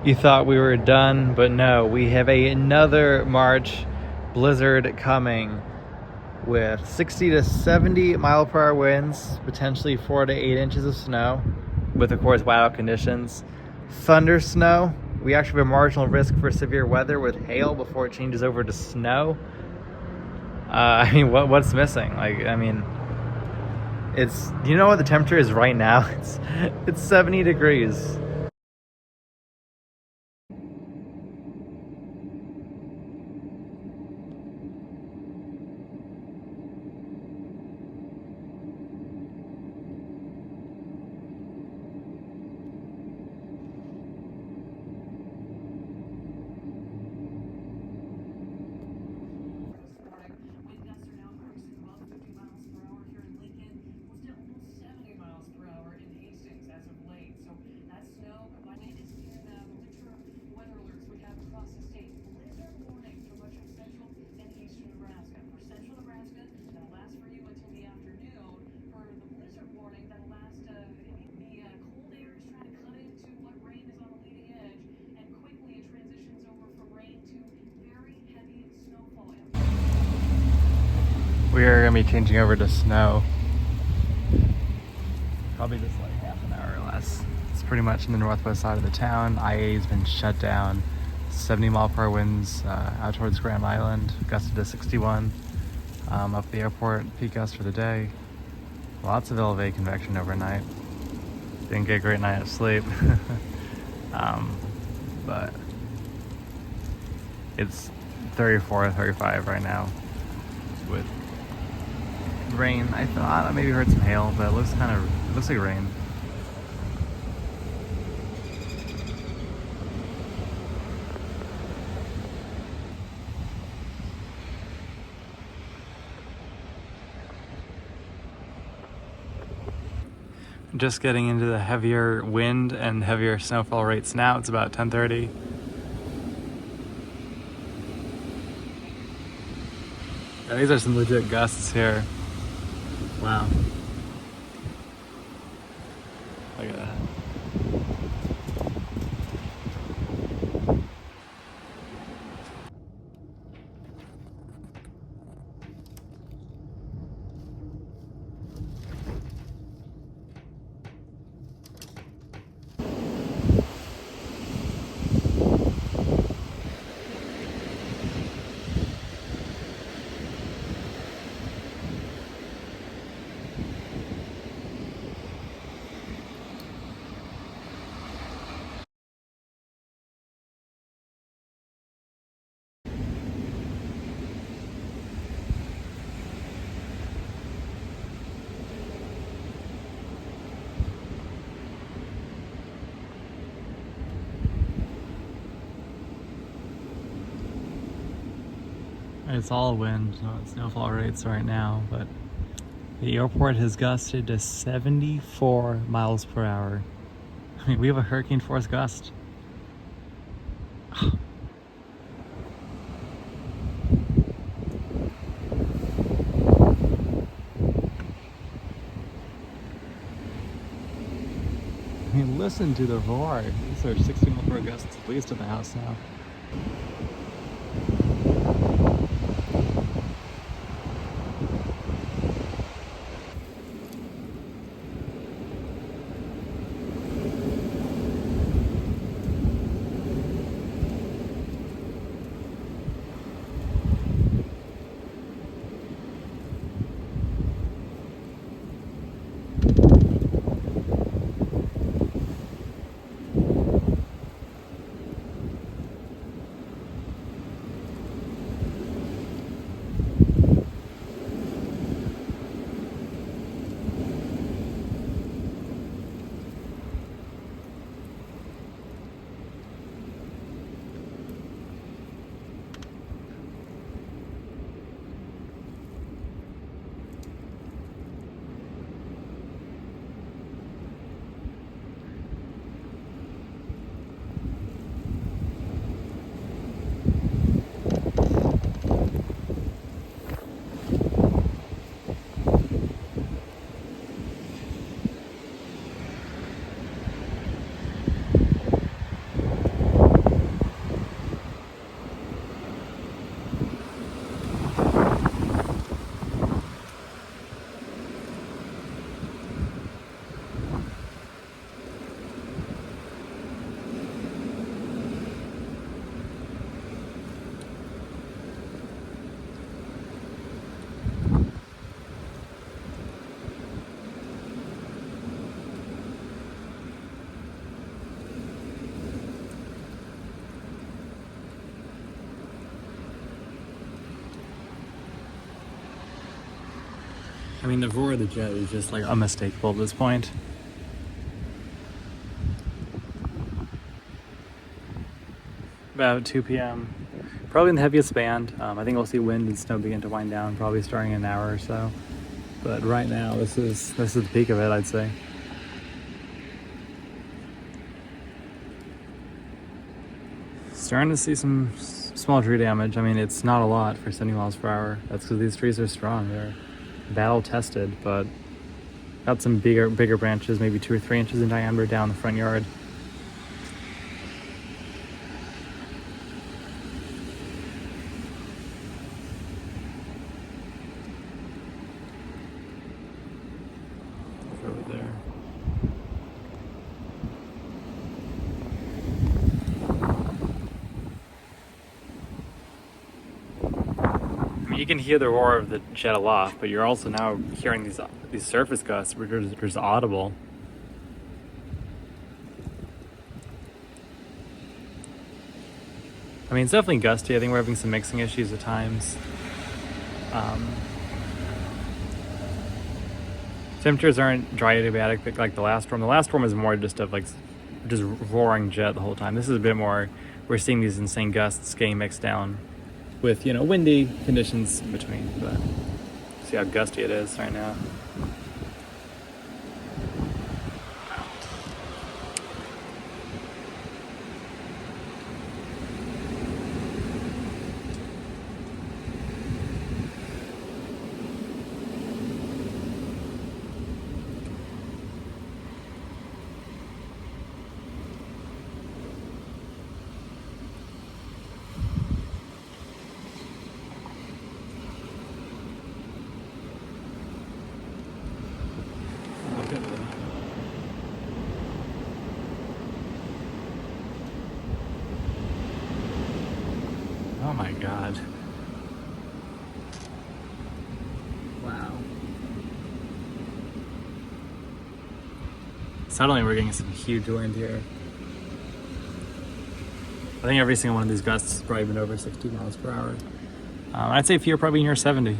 You thought we were done, but no, we have another March blizzard coming with 60 to 70 mile per hour winds, potentially 4 to 8 inches of snow, with of course whiteout conditions. Thunder snow. We actually have a marginal risk for severe weather with hail before it changes over to snow. What's missing? It's, you know what the temperature is right now? It's 70 degrees. We are going to be changing over to snow. Probably just like half an hour or less. It's pretty much in the northwest side of the town. IA has been shut down. 70 mile per hour winds out towards Grand Island, gusted to 61. Up at the airport, peak gust for the day. Lots of LV convection overnight. Didn't get a great night of sleep. But it's 34, 35 right now with rain. I thought I maybe heard some hail, but it looks like rain. Just getting into the heavier wind and heavier snowfall rates now. It's about 10:30. Yeah, these are some legit gusts here. Wow. Look at that. It's all wind, no snowfall rates right now, but the airport has gusted to 74 miles per hour. I mean, we have a hurricane force gust. I mean, listen to the roar. These are 60 mile per hour gusts at least at the house now. I mean, the roar of the jet is just like unmistakable at this point. About 2 p.m. Probably in the heaviest band. I think we'll see wind and snow begin to wind down, probably starting in an hour or so. But right now, this is the peak of it, I'd say. Starting to see some small tree damage. I mean, it's not a lot for 70 miles per hour. That's because these trees are strong. They're battle tested, but got some bigger branches, maybe 2 or 3 inches in diameter down the front yard. Over there. You can hear the roar of the jet aloft, but you're also now hearing these surface gusts, which are just audible. I mean, it's definitely gusty. I think we're having some mixing issues at times. Temperatures aren't dry adiabatic like the last storm. The last storm is more just of like just roaring jet the whole time. This is a bit more, we're seeing these insane gusts getting mixed down with, you know, windy conditions in between. But see how gusty it is right now. Oh my God. Wow. Suddenly we're getting some huge wind here. I think every single one of these gusts has probably been over 60 miles per hour. I'd say few are probably near 70.